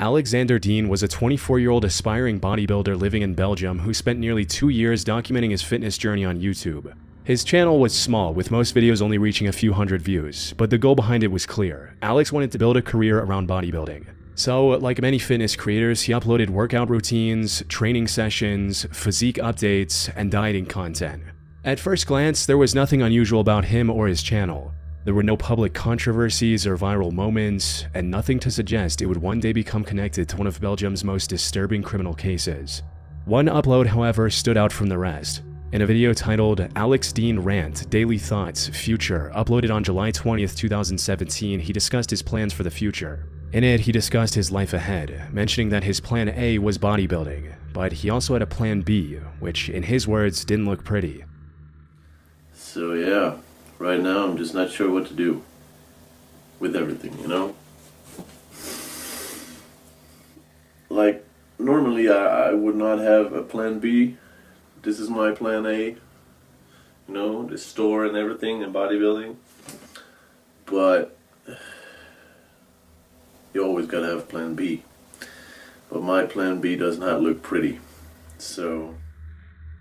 Alexander Dean was a 24-year-old aspiring bodybuilder living in Belgium who spent nearly 2 years documenting his fitness journey on YouTube. His channel was small, with most videos only reaching a few hundred views, but the goal behind it was clear. Alex wanted to build a career around bodybuilding. So, like many fitness creators, he uploaded workout routines, training sessions, physique updates, and dieting content. At first glance, there was nothing unusual about him or his channel. There were no public controversies or viral moments, and nothing to suggest it would one day become connected to one of Belgium's most disturbing criminal cases. One upload, however, stood out from the rest. In a video titled Alex Dean Rant, Daily Thoughts, Future, uploaded on July 20th, 2017, he discussed his plans for the future. In it, he discussed his life ahead, mentioning that his plan A was bodybuilding, but he also had a plan B, which, in his words, didn't look pretty. So yeah, right now I'm just not sure what to do with everything, you know? Like, normally I would not have a plan B. This is my plan A, you know, the store and everything and bodybuilding. But you always gotta have plan B. But my plan B does not look pretty, so...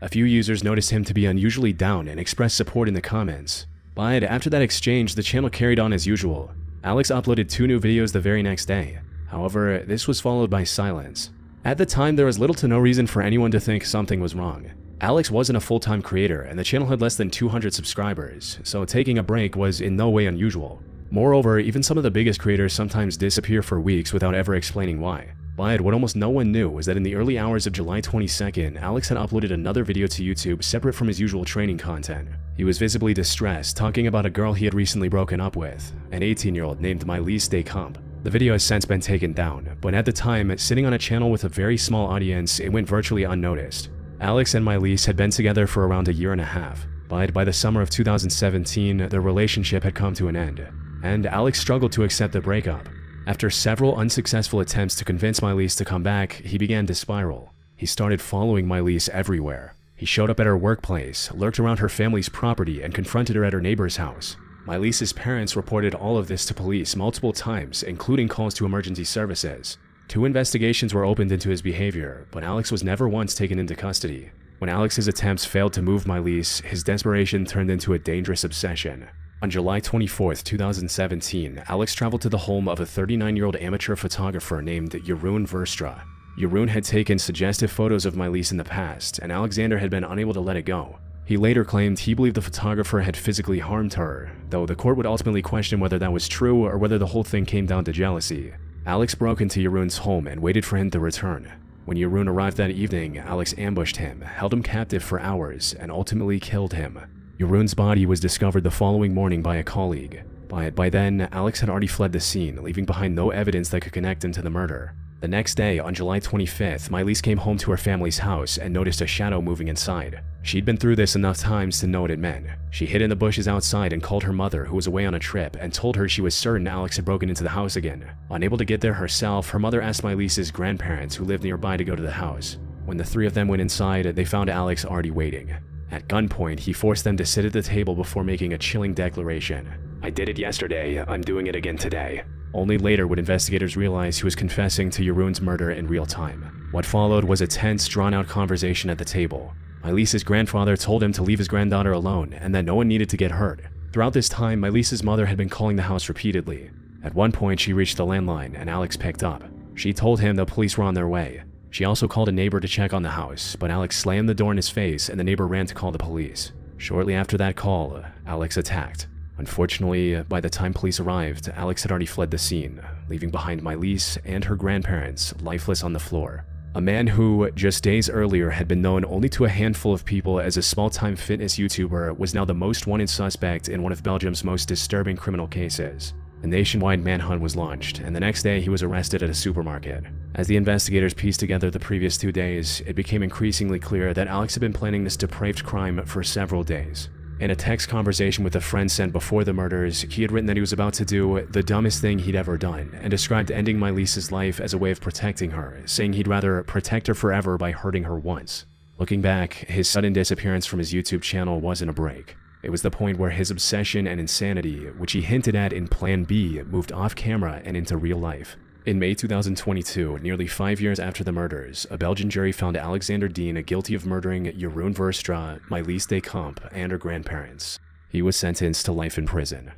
A few users noticed him to be unusually down and expressed support in the comments. But after that exchange, the channel carried on as usual. Alex uploaded 2 new videos the very next day. However, this was followed by silence. At the time, there was little to no reason for anyone to think something was wrong. Alex wasn't a full-time creator, and the channel had less than 200 subscribers, so taking a break was in no way unusual. Moreover, even some of the biggest creators sometimes disappear for weeks without ever explaining why. But what almost no one knew was that in the early hours of July 22nd, Alex had uploaded another video to YouTube separate from his usual training content. He was visibly distressed, talking about a girl he had recently broken up with, an 18-year-old named Mylis Decamp. The video has since been taken down, but at the time, sitting on a channel with a very small audience, it went virtually unnoticed. Alex and Mylis had been together for around a year and a half, but by the summer of 2017, their relationship had come to an end, and Alex struggled to accept the breakup. After several unsuccessful attempts to convince Mylis to come back, he began to spiral. He started following Mylis everywhere. He showed up at her workplace, lurked around her family's property, and confronted her at her neighbor's house. Mylis's parents reported all of this to police multiple times, including calls to emergency services. 2 investigations were opened into his behavior, but Alex was never once taken into custody. When Alex's attempts failed to move Mylis, his desperation turned into a dangerous obsession. On July 24th, 2017, Alex traveled to the home of a 39-year-old amateur photographer named Jeroen Verstra. Jeroen had taken suggestive photos of Mylis in the past, and Alexander had been unable to let it go. He later claimed he believed the photographer had physically harmed her, though the court would ultimately question whether that was true or whether the whole thing came down to jealousy. Alex broke into Jeroen's home and waited for him to return. When Jeroen arrived that evening, Alex ambushed him, held him captive for hours, and ultimately killed him. Jeroen's body was discovered the following morning by a colleague, but by then, Alex had already fled the scene, leaving behind no evidence that could connect him to the murder. The next day, on July 25th, Mylis came home to her family's house and noticed a shadow moving inside. She'd been through this enough times to know what it meant. She hid in the bushes outside and called her mother, who was away on a trip, and told her she was certain Alex had broken into the house again. Unable to get there herself, her mother asked Mylis's grandparents, who lived nearby, to go to the house. When the 3 of them went inside, they found Alex already waiting. At gunpoint, he forced them to sit at the table before making a chilling declaration. "I did it yesterday, I'm doing it again today." Only later would investigators realize he was confessing to Jeroen's murder in real time. What followed was a tense, drawn-out conversation at the table. Mylis's grandfather told him to leave his granddaughter alone and that no one needed to get hurt. Throughout this time, Mylis's mother had been calling the house repeatedly. At one point, she reached the landline and Alex picked up. She told him the police were on their way. She also called a neighbor to check on the house, but Alex slammed the door in his face and the neighbor ran to call the police. Shortly after that call, Alex attacked. Unfortunately, by the time police arrived, Alex had already fled the scene, leaving behind Mylis and her grandparents lifeless on the floor. A man who, just days earlier, had been known only to a handful of people as a small-time fitness YouTuber was now the most wanted suspect in one of Belgium's most disturbing criminal cases. A nationwide manhunt was launched, and the next day he was arrested at a supermarket. As the investigators pieced together the previous 2 days, it became increasingly clear that Alex had been planning this depraved crime for several days. In a text conversation with a friend sent before the murders, he had written that he was about to do the dumbest thing he'd ever done, and described ending Mylis's life as a way of protecting her, saying he'd rather protect her forever by hurting her once. Looking back, his sudden disappearance from his YouTube channel wasn't a break. It was the point where his obsession and insanity, which he hinted at in Plan B, moved off camera and into real life. In May 2022, nearly 5 years after the murders, a Belgian jury found Alexander Dean guilty of murdering Jeroen Verstra, Mylies de Camp, and her grandparents. He was sentenced to life in prison.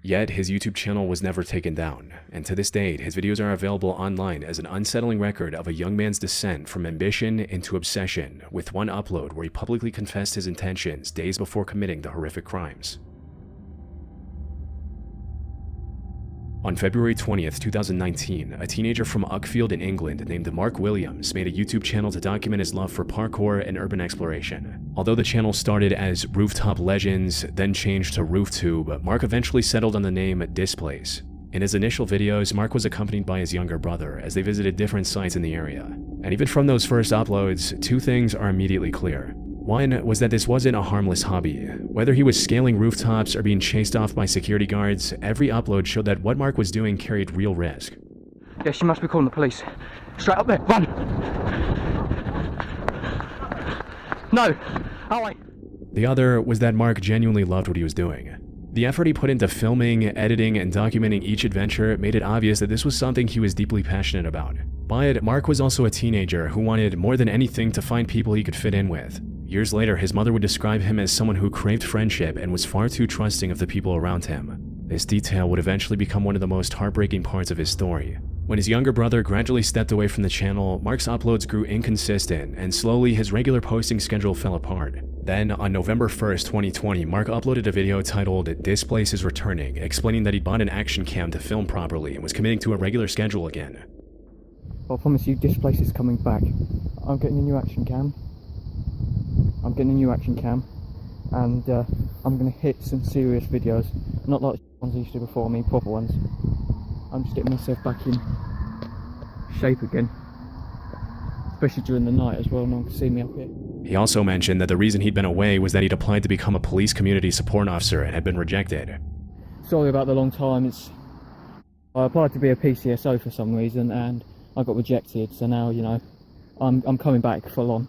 Yet, his YouTube channel was never taken down, and to this date, his videos are available online as an unsettling record of a young man's descent from ambition into obsession, with one upload where he publicly confessed his intentions days before committing the horrific crimes. On February 20th, 2019, a teenager from Uckfield in England named Mark Williams made a YouTube channel to document his love for parkour and urban exploration. Although the channel started as Rooftop Legends, then changed to RoofTube, Mark eventually settled on the name Displace. In his initial videos, Mark was accompanied by his younger brother as they visited different sites in the area. And even from those first uploads, two things are immediately clear. One was that this wasn't a harmless hobby. Whether he was scaling rooftops or being chased off by security guards, every upload showed that what Mark was doing carried real risk. Yeah, she must be calling the police. Straight up there, run! No! Alright. The other was that Mark genuinely loved what he was doing. The effort he put into filming, editing, and documenting each adventure made it obvious that this was something he was deeply passionate about. But Mark was also a teenager who wanted more than anything to find people he could fit in with. Years later, his mother would describe him as someone who craved friendship and was far too trusting of the people around him. This detail would eventually become one of the most heartbreaking parts of his story. When his younger brother gradually stepped away from the channel, Mark's uploads grew inconsistent, and slowly his regular posting schedule fell apart. Then, on November 1st, 2020, Mark uploaded a video titled "Displace is Returning," explaining that he'd bought an action cam to film properly and was committing to a regular schedule again. I promise you, Displace is coming back. I'm getting a new action cam. And I'm going to hit some serious videos. Not like the ones I used to before me, proper ones. I'm just getting myself back in shape again. Especially during the night as well, no one can see me up here. He also mentioned that the reason he'd been away was that he'd applied to become a police community support officer and had been rejected. Sorry about the long time. I applied to be a PCSO for some reason and I got rejected, so now, you know, I'm coming back full on.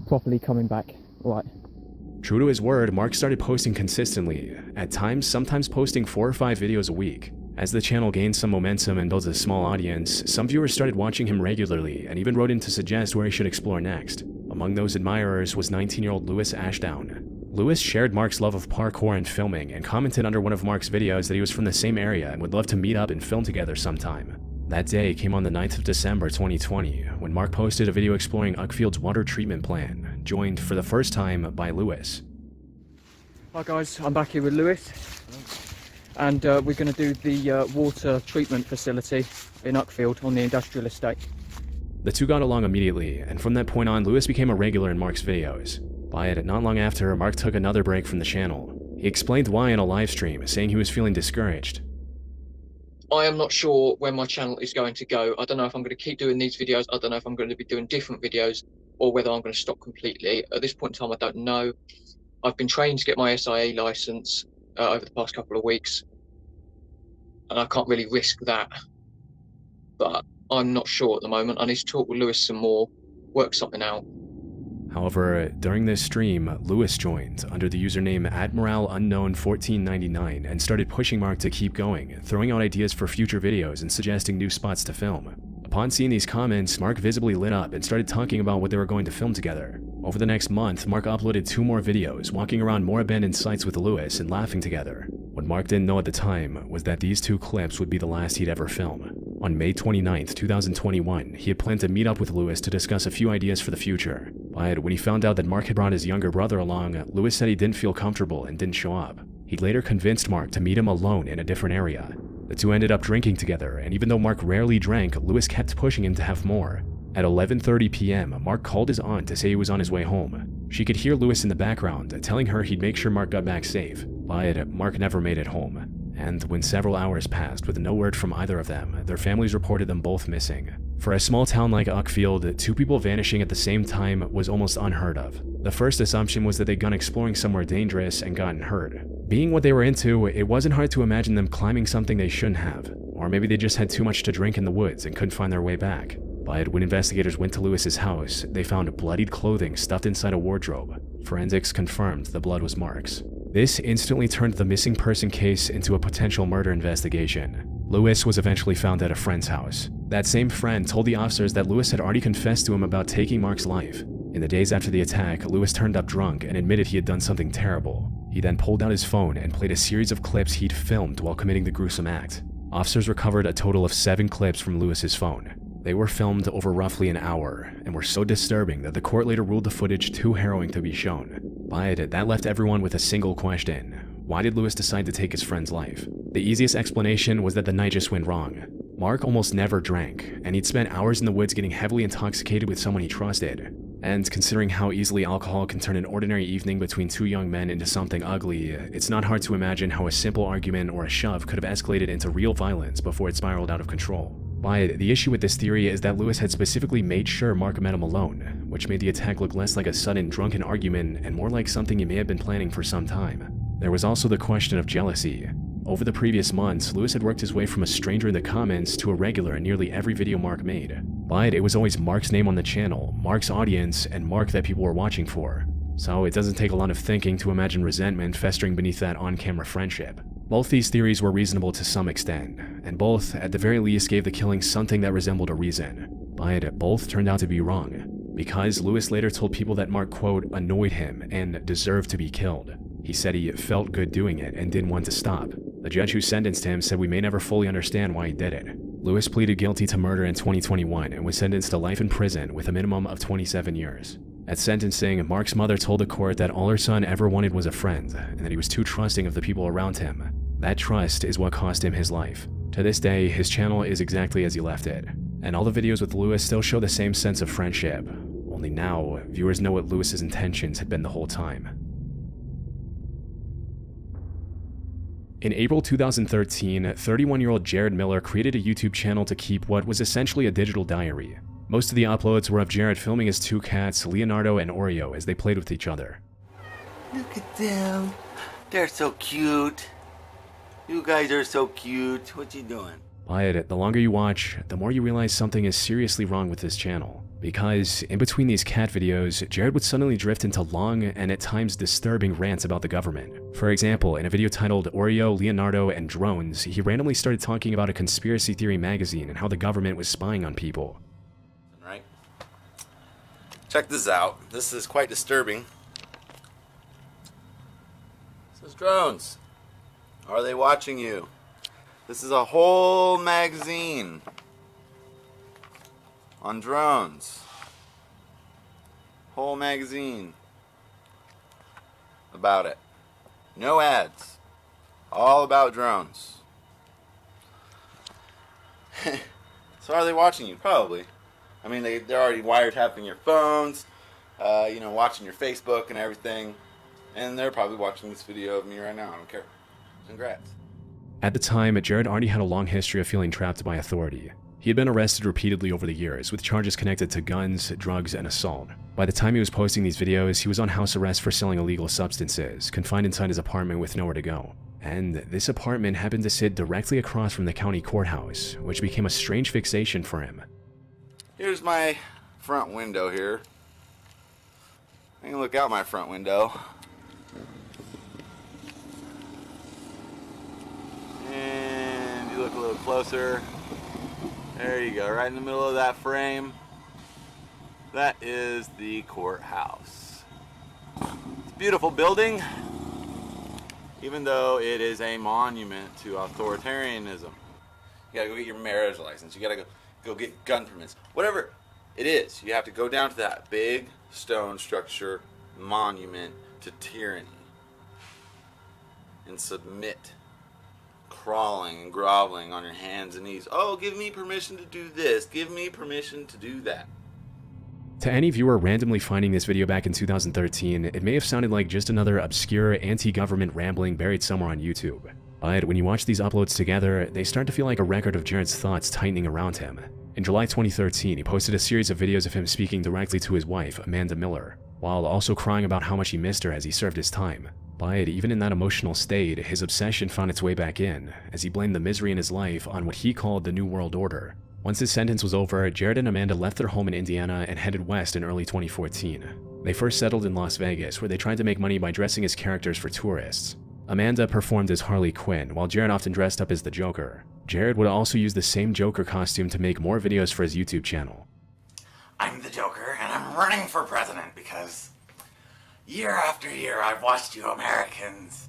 Properly coming back, right. True to his word, Mark started posting consistently, at times sometimes posting 4 or 5 videos a week. As the channel gained some momentum and built a small audience, some viewers started watching him regularly and even wrote in to suggest where he should explore next. Among those admirers was 19-year-old Lewis Ashdown. Lewis shared Mark's love of parkour and filming and commented under one of Mark's videos that he was from the same area and would love to meet up and film together sometime. That day came on the 9th of December 2020, when Mark posted a video exploring Uckfield's water treatment plan, joined for the first time by Lewis. Hi guys, I'm back here with Lewis, and we're going to do the water treatment facility in Uckfield on the industrial estate. The two got along immediately, and from that point on, Lewis became a regular in Mark's videos. But not long after, Mark took another break from the channel. He explained why in a live stream, saying he was feeling discouraged. I am not sure where my channel is going to go. I don't know if I'm going to keep doing these videos. I don't know if I'm going to be doing different videos or whether I'm going to stop completely. At this point in time, I don't know. I've been trained to get my SIA license over the past couple of weeks, and I can't really risk that. But I'm not sure at the moment. I need to talk with Lewis some more, work something out. However, during this stream, Lewis joined under the username AdmiralUnknown1499 and started pushing Mark to keep going, throwing out ideas for future videos and suggesting new spots to film. Upon seeing these comments, Mark visibly lit up and started talking about what they were going to film together. Over the next month, Mark uploaded 2 more videos, walking around more abandoned sites with Lewis and laughing together. What Mark didn't know at the time was that these 2 clips would be the last he'd ever film. On May 29th, 2021, he had planned to meet up with Lewis to discuss a few ideas for the future. But when he found out that Mark had brought his younger brother along, Lewis said he didn't feel comfortable and didn't show up. He later convinced Mark to meet him alone in a different area. The two ended up drinking together, and even though Mark rarely drank, Lewis kept pushing him to have more. At 11:30 p.m., Mark called his aunt to say he was on his way home. She could hear Lewis in the background, telling her he'd make sure Mark got back safe, but Mark never made it home. And when several hours passed with no word from either of them, their families reported them both missing. For a small town like Uckfield, 2 people vanishing at the same time was almost unheard of. The first assumption was that they'd gone exploring somewhere dangerous and gotten hurt. Being what they were into, it wasn't hard to imagine them climbing something they shouldn't have. Or maybe they just had too much to drink in the woods and couldn't find their way back. But when investigators went to Lewis's house, they found bloodied clothing stuffed inside a wardrobe. Forensics confirmed the blood was Mark's. This instantly turned the missing person case into a potential murder investigation. Lewis was eventually found at a friend's house. That same friend told the officers that Lewis had already confessed to him about taking Mark's life. In the days after the attack, Lewis turned up drunk and admitted he had done something terrible. He then pulled out his phone and played a series of clips he'd filmed while committing the gruesome act. Officers recovered a total of 7 clips from Lewis's phone. They were filmed over roughly an hour and were so disturbing that the court later ruled the footage too harrowing to be shown. But that left everyone with a single question: why did Lewis decide to take his friend's life? The easiest explanation was that the night just went wrong. Mark almost never drank, and he'd spent hours in the woods getting heavily intoxicated with someone he trusted. And considering how easily alcohol can turn an ordinary evening between 2 young men into something ugly, it's not hard to imagine how a simple argument or a shove could have escalated into real violence before it spiraled out of control. But the issue with this theory is that Lewis had specifically made sure Mark met him alone, which made the attack look less like a sudden drunken argument and more like something he may have been planning for some time. There was also the question of jealousy. Over the previous months, Lewis had worked his way from a stranger in the comments to a regular in nearly every video Mark made. But it was always Mark's name on the channel, Mark's audience, and Mark that people were watching for. So it doesn't take a lot of thinking to imagine resentment festering beneath that on-camera friendship. Both these theories were reasonable to some extent, and both, at the very least, gave the killing something that resembled a reason. But both turned out to be wrong, because Lewis later told people that Mark, quote, annoyed him and deserved to be killed. He said he felt good doing it and didn't want to stop. The judge who sentenced him said we may never fully understand why he did it. Lewis pleaded guilty to murder in 2021 and was sentenced to life in prison with a minimum of 27 years. At sentencing, Mark's mother told the court that all her son ever wanted was a friend, and that he was too trusting of the people around him. That trust is what cost him his life. To this day, his channel is exactly as he left it, and all the videos with Lewis still show the same sense of friendship, only now, viewers know what Lewis's intentions had been the whole time. In April 2013, 31-year-old Jared Miller created a YouTube channel to keep what was essentially a digital diary. Most of the uploads were of Jared filming his 2 cats, Leonardo and Oreo, as they played with each other. Look at them. They're so cute. You guys are so cute. What you doing? But the longer you watch, the more you realize something is seriously wrong with this channel. Because in between these cat videos, Jared would suddenly drift into long and at times disturbing rants about the government. For example, in a video titled Oreo, Leonardo, and Drones, he randomly started talking about a conspiracy theory magazine and how the government was spying on people. Right. Check this out. This is quite disturbing. This is Drones. Are they watching you? This is a whole magazine on drones. Whole magazine about it. No ads. All about drones. So are they watching you? Probably. I mean, they're already wiretapping your phones, watching your Facebook and everything. And they're probably watching this video of me right now. I don't care. Congrats. At the time, Jared already had a long history of feeling trapped by authority. He had been arrested repeatedly over the years, with charges connected to guns, drugs, and assault. By the time he was posting these videos, he was on house arrest for selling illegal substances, confined inside his apartment with nowhere to go. And this apartment happened to sit directly across from the county courthouse, which became a strange fixation for him. Here's my front window here. I can look out my front window. And you look a little closer. There you go, right in the middle of that frame. That is the courthouse. It's a beautiful building, even though it is a monument to authoritarianism. You gotta go get your marriage license. You gotta go get gun permits. Whatever it is, you have to go down to that big stone structure monument to tyranny and submit. Crawling and groveling on your hands and knees. Oh, give me permission to do this. Give me permission to do that. To any viewer randomly finding this video back in 2013, it may have sounded like just another obscure anti-government rambling buried somewhere on YouTube. But when you watch these uploads together, they start to feel like a record of Jared's thoughts tightening around him. In July 2013, he posted a series of videos of him speaking directly to his wife, Amanda Miller, while also crying about how much he missed her as he served his time. But even in that emotional state, his obsession found its way back in, as he blamed the misery in his life on what he called the New World Order. Once his sentence was over, Jared and Amanda left their home in Indiana and headed west in early 2014. They first settled in Las Vegas, where they tried to make money by dressing as characters for tourists. Amanda performed as Harley Quinn, while Jared often dressed up as the Joker. Jared would also use the same Joker costume to make more videos for his YouTube channel. I'm the Joker, and I'm running for president because year after year I've watched you Americans.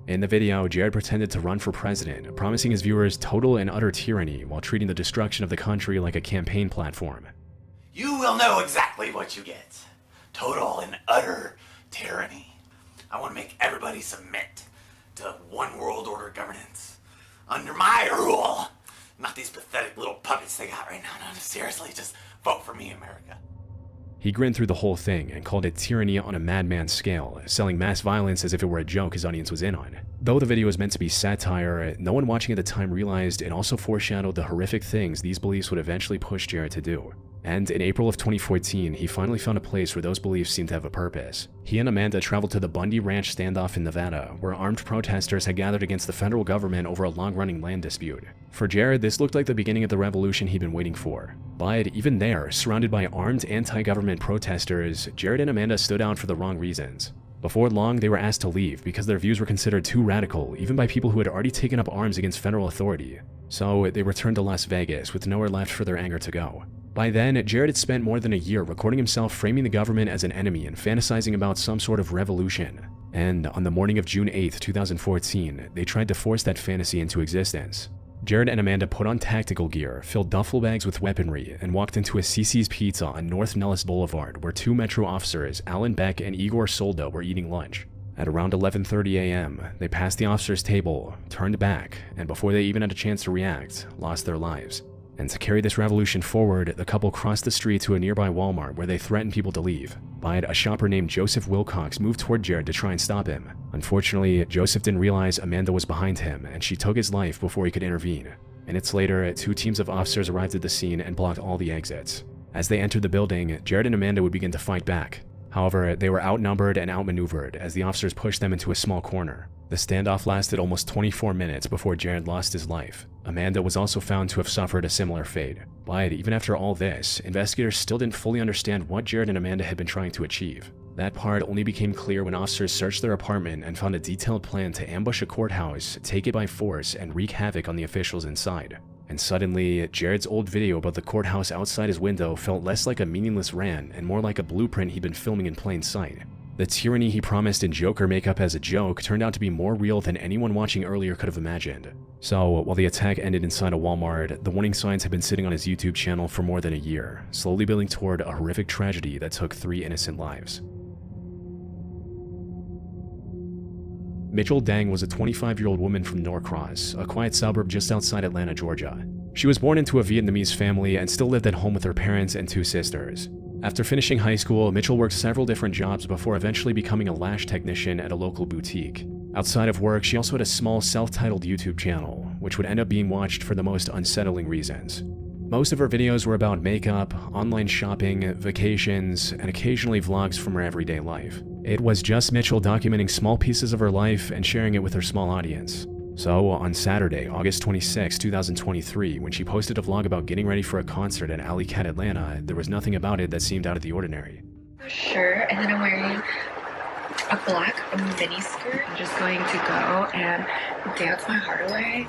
In the video, Jared pretended to run for president, promising his viewers total and utter tyranny while treating the destruction of the country like a campaign platform. You will know exactly what you get. Total and utter tyranny. I want to make everybody submit to one world order governance under my rule. Not these pathetic little puppets they got right now. No, seriously, just vote for me, America. He grinned through the whole thing and called it tyranny on a madman scale, selling mass violence as if it were a joke his audience was in on. Though the video was meant to be satire, no one watching at the time realized it also foreshadowed the horrific things these beliefs would eventually push Jared to do. And in April of 2014, he finally found a place where those beliefs seemed to have a purpose. He and Amanda traveled to the Bundy Ranch standoff in Nevada, where armed protesters had gathered against the federal government over a long-running land dispute. For Jared, this looked like the beginning of the revolution he'd been waiting for. But even there, surrounded by armed anti-government protesters, Jared and Amanda stood out for the wrong reasons. Before long, they were asked to leave because their views were considered too radical, even by people who had already taken up arms against federal authority. So they returned to Las Vegas with nowhere left for their anger to go. By then, Jared had spent more than a year recording himself framing the government as an enemy and fantasizing about some sort of revolution. And on the morning of June 8, 2014, they tried to force that fantasy into existence. Jared and Amanda put on tactical gear, filled duffel bags with weaponry, and walked into a CC's Pizza on North Nellis Boulevard where two Metro officers, Alan Beck and Igor Solda, were eating lunch. At around 11:30 a.m., they passed the officer's table, turned back, and before they even had a chance to react, lost their lives. And to carry this revolution forward, the couple crossed the street to a nearby Walmart where they threatened people to leave. But a shopper named Joseph Wilcox moved toward Jared to try and stop him. Unfortunately, Joseph didn't realize Amanda was behind him, and she took his life before he could intervene. Minutes later, two teams of officers arrived at the scene and blocked all the exits. As they entered the building, Jared and Amanda would begin to fight back. However, they were outnumbered and outmaneuvered as the officers pushed them into a small corner. The standoff lasted almost 24 minutes before Jared lost his life. Amanda was also found to have suffered a similar fate. But even after all this, investigators still didn't fully understand what Jared and Amanda had been trying to achieve. That part only became clear when officers searched their apartment and found a detailed plan to ambush a courthouse, take it by force, and wreak havoc on the officials inside. And suddenly, Jared's old video about the courthouse outside his window felt less like a meaningless rant and more like a blueprint he'd been filming in plain sight. The tyranny he promised in Joker makeup as a joke turned out to be more real than anyone watching earlier could have imagined. So, while the attack ended inside a Walmart, the warning signs had been sitting on his YouTube channel for more than a year, slowly building toward a horrific tragedy that took 3 innocent lives. Mitchell Dang was a 25-year-old woman from Norcross, a quiet suburb just outside Atlanta, Georgia. She was born into a Vietnamese family and still lived at home with her parents and 2 sisters. After finishing high school, Mitchell worked several different jobs before eventually becoming a lash technician at a local boutique. Outside of work, she also had a small self-titled YouTube channel, which would end up being watched for the most unsettling reasons. Most of her videos were about makeup, online shopping, vacations, and occasionally vlogs from her everyday life. It was just Mitchell documenting small pieces of her life and sharing it with her small audience. So, on Saturday, August 26, 2023, when she posted a vlog about getting ready for a concert at Alley Cat Atlanta, there was nothing about it that seemed out of the ordinary. Shirt, and then I'm wearing a black mini skirt. I'm just going to go and dance my heart away.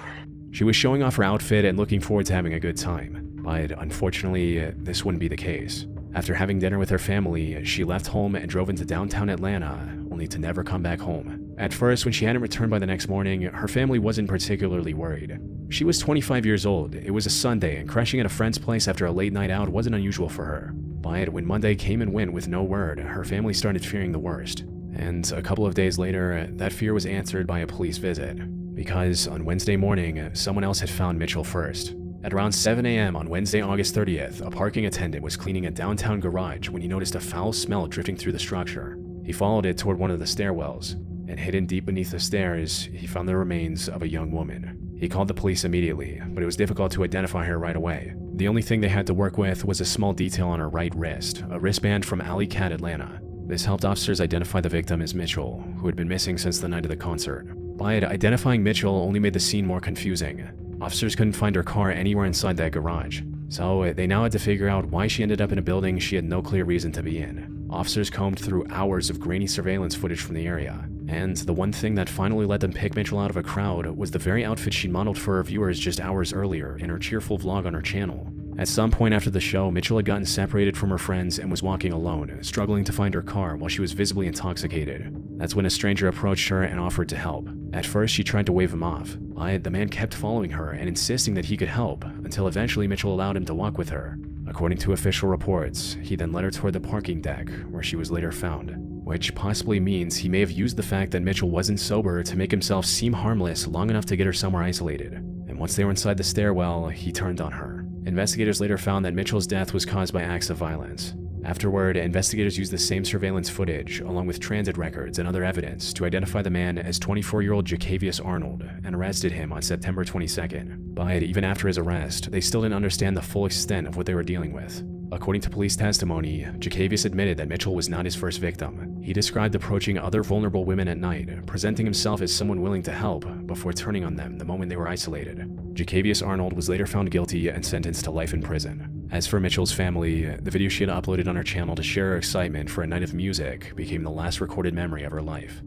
She was showing off her outfit and looking forward to having a good time, but unfortunately, this wouldn't be the case. After having dinner with her family, she left home and drove into downtown Atlanta, only to never come back home. At first, when she hadn't returned by the next morning, her family wasn't particularly worried. She was 25 years old, it was a Sunday, and crashing at a friend's place after a late night out wasn't unusual for her. But when Monday came and went with no word, her family started fearing the worst. And a couple of days later, that fear was answered by a police visit. Because on Wednesday morning, someone else had found Mitchell first. At around 7 a.m. on Wednesday, August 30th, a parking attendant was cleaning a downtown garage when he noticed a foul smell drifting through the structure. He followed it toward one of the stairwells, and hidden deep beneath the stairs, he found the remains of a young woman. He called the police immediately, but it was difficult to identify her right away. The only thing they had to work with was a small detail on her right wrist, a wristband from Alley Cat Atlanta. This helped officers identify the victim as Mitchell, who had been missing since the night of the concert. But identifying Mitchell only made the scene more confusing. Officers couldn't find her car anywhere inside that garage, so they now had to figure out why she ended up in a building she had no clear reason to be in. Officers combed through hours of grainy surveillance footage from the area, And the one thing that finally let them pick Mitchell out of a crowd was the very outfit she modeled for her viewers just hours earlier in her cheerful vlog on her channel. At some point after the show, Mitchell had gotten separated from her friends and was walking alone, struggling to find her car while she was visibly intoxicated. That's when a stranger approached her and offered to help. At first, she tried to wave him off, but the man kept following her and insisting that he could help, until eventually Mitchell allowed him to walk with her. According to official reports, he then led her toward the parking deck, where she was later found, which possibly means he may have used the fact that Mitchell wasn't sober to make himself seem harmless long enough to get her somewhere isolated. And once they were inside the stairwell, he turned on her. Investigators later found that Mitchell's death was caused by acts of violence. Afterward, investigators used the same surveillance footage, along with transit records and other evidence, to identify the man as 24-year-old Jacavius Arnold and arrested him on September 22nd. But even after his arrest, they still didn't understand the full extent of what they were dealing with. According to police testimony, Jacavius admitted that Mitchell was not his first victim. He described approaching other vulnerable women at night, presenting himself as someone willing to help, before turning on them the moment they were isolated. Jacavius Arnold was later found guilty and sentenced to life in prison. As for Mitchell's family, the video she had uploaded on her channel to share her excitement for a night of music became the last recorded memory of her life.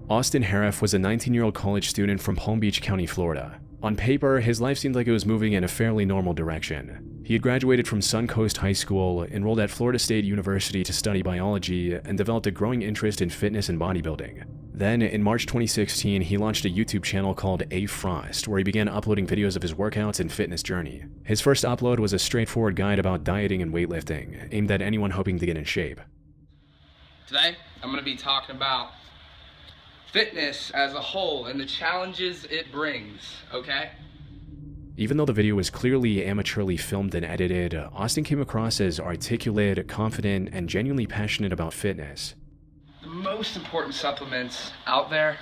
Austin Haref was a 19-year-old college student from Palm Beach County, Florida. On paper, his life seemed like it was moving in a fairly normal direction. He had graduated from Suncoast High School, enrolled at Florida State University to study biology, and developed a growing interest in fitness and bodybuilding. Then, in March 2016, he launched a YouTube channel called A Frost, where he began uploading videos of his workouts and fitness journey. His first upload was a straightforward guide about dieting and weightlifting, aimed at anyone hoping to get in shape. Today, I'm going to be talking about fitness as a whole and the challenges it brings, okay? Even though the video was clearly amateurly filmed and edited, Austin came across as articulate, confident, and genuinely passionate about fitness. The most important supplements out there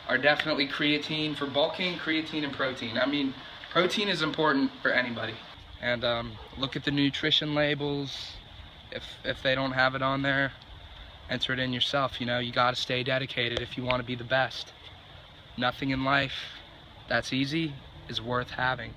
are definitely creatine for bulking, creatine and protein. I mean, protein is important for anybody. And look at the nutrition labels. If they don't have it on there, enter it in yourself. You know, you gotta stay dedicated if you want to be the best. Nothing in life that's easy is worth having.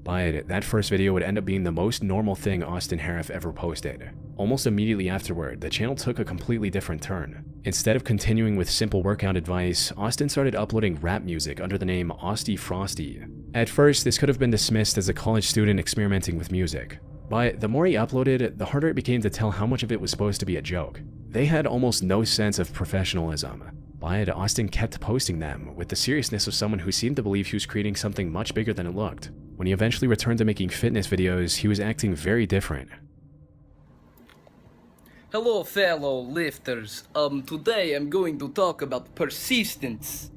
But that first video would end up being the most normal thing Austin Haref ever posted. Almost immediately afterward, the channel took a completely different turn. Instead of continuing with simple workout advice, Austin started uploading rap music under the name Austy Frosty. At first, this could have been dismissed as a college student experimenting with music. But the more he uploaded, the harder it became to tell how much of it was supposed to be a joke. They had almost no sense of professionalism. But Austin kept posting them with the seriousness of someone who seemed to believe he was creating something much bigger than it looked. When he eventually returned to making fitness videos, he was acting very different. Hello fellow lifters, today I'm going to talk about persistence.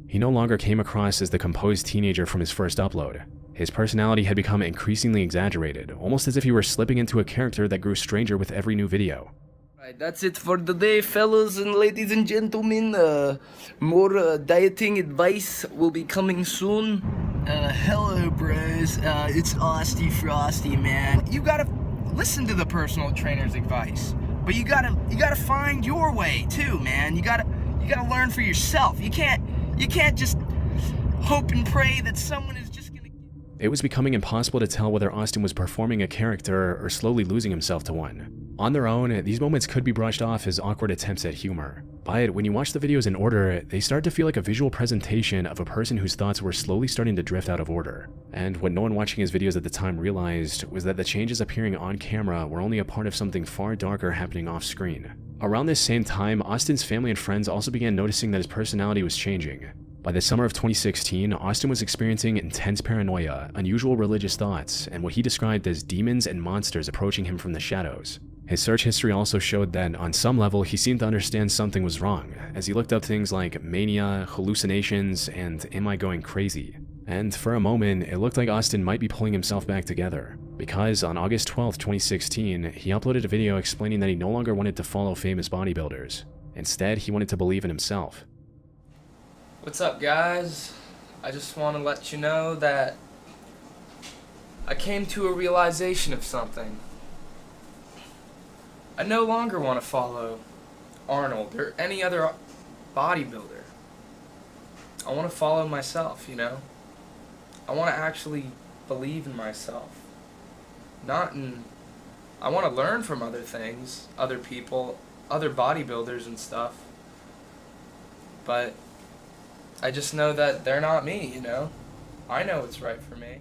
He no longer came across as the composed teenager from his first upload. His personality had become increasingly exaggerated, almost as if he were slipping into a character that grew stranger with every new video. Right, that's it for the day, fellas and ladies and gentlemen. More dieting advice will be coming soon. Hello bros, it's Austy Frosty, man. You gotta listen to the personal trainer's advice, but you gotta find your way too, man. You gotta learn for yourself. You can't just hope and pray that someone is just gonna... It was becoming impossible to tell whether Austin was performing a character or slowly losing himself to one. On their own, these moments could be brushed off as awkward attempts at humor. But when you watch the videos in order, they start to feel like a visual presentation of a person whose thoughts were slowly starting to drift out of order. And what no one watching his videos at the time realized was that the changes appearing on camera were only a part of something far darker happening off screen. Around this same time, Austin's family and friends also began noticing that his personality was changing. By the summer of 2016, Austin was experiencing intense paranoia, unusual religious thoughts, and what he described as demons and monsters approaching him from the shadows. His search history also showed that, on some level, he seemed to understand something was wrong, as he looked up things like mania, hallucinations, and am I going crazy? And for a moment, it looked like Austin might be pulling himself back together, because on August 12, 2016, he uploaded a video explaining that he no longer wanted to follow famous bodybuilders. Instead, he wanted to believe in himself. What's up, guys? I just want to let you know that I came to a realization of something. I no longer want to follow Arnold or any other bodybuilder. I want to follow myself, you know? I want to actually believe in myself. Not in I want to learn from other things, other people, other bodybuilders and stuff. But I just know that they're not me, you know? I know what's right for me.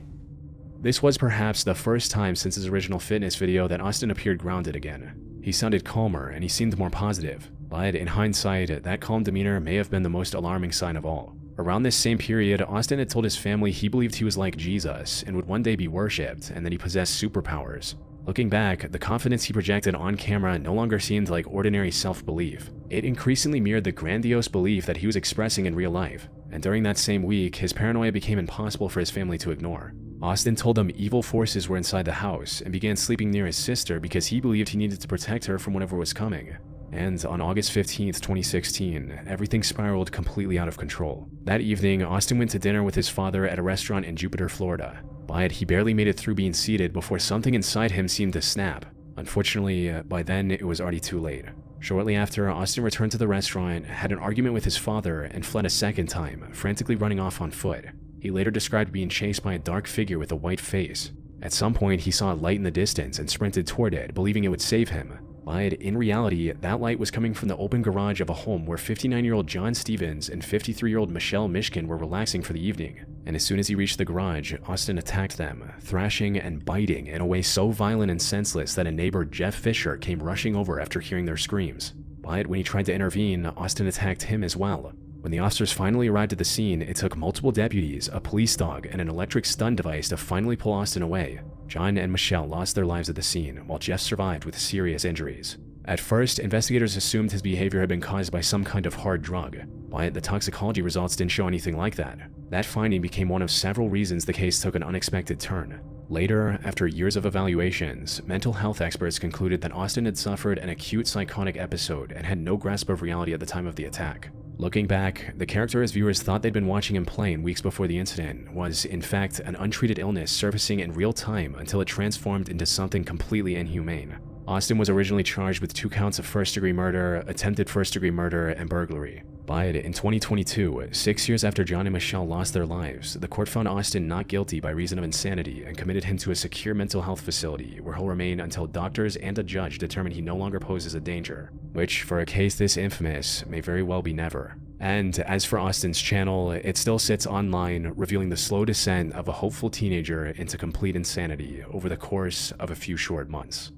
This was perhaps the first time since his original fitness video that Austin appeared grounded again. He sounded calmer and he seemed more positive, but in hindsight, that calm demeanor may have been the most alarming sign of all. Around this same period, Austin had told his family he believed he was like Jesus and would one day be worshipped and that he possessed superpowers. Looking back, the confidence he projected on camera no longer seemed like ordinary self-belief. It increasingly mirrored the grandiose belief that he was expressing in real life, and during that same week, his paranoia became impossible for his family to ignore. Austin told them evil forces were inside the house and began sleeping near his sister because he believed he needed to protect her from whatever was coming. And on August 15th, 2016, everything spiraled completely out of control. That evening, Austin went to dinner with his father at a restaurant in Jupiter, Florida. But he barely made it through being seated before something inside him seemed to snap. Unfortunately, by then it was already too late. Shortly after, Austin returned to the restaurant, had an argument with his father, and fled a second time, frantically running off on foot. He later described being chased by a dark figure with a white face. At some point, he saw a light in the distance and sprinted toward it, believing it would save him. But in reality, that light was coming from the open garage of a home where 59-year-old John Stevens and 53-year-old Michelle Mishkin were relaxing for the evening. And as soon as he reached the garage, Austin attacked them, thrashing and biting in a way so violent and senseless that a neighbor, Jeff Fisher, came rushing over after hearing their screams. But when he tried to intervene, Austin attacked him as well. When the officers finally arrived at the scene, it took multiple deputies, a police dog, and an electric stun device to finally pull Austin away. John and Michelle lost their lives at the scene, while Jeff survived with serious injuries. At first, investigators assumed his behavior had been caused by some kind of hard drug, but the toxicology results didn't show anything like that. That finding became one of several reasons the case took an unexpected turn. Later, after years of evaluations, mental health experts concluded that Austin had suffered an acute psychotic episode and had no grasp of reality at the time of the attack. Looking back, the character his viewers thought they'd been watching him playing weeks before the incident was, in fact, an untreated illness surfacing in real time until it transformed into something completely inhumane. Austin was originally charged with 2 counts of first-degree murder, attempted first-degree murder, and burglary. But in 2022, 6 years after John and Michelle lost their lives, the court found Austin not guilty by reason of insanity and committed him to a secure mental health facility where he'll remain until doctors and a judge determine he no longer poses a danger, which, for a case this infamous, may very well be never. And as for Austin's channel, it still sits online, revealing the slow descent of a hopeful teenager into complete insanity over the course of a few short months.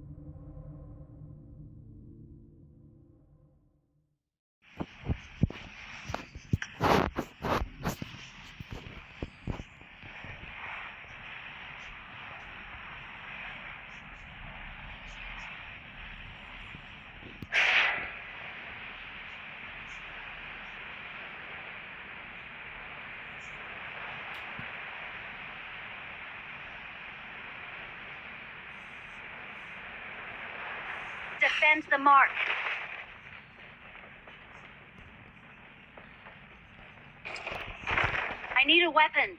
Defend the mark. I need a weapon.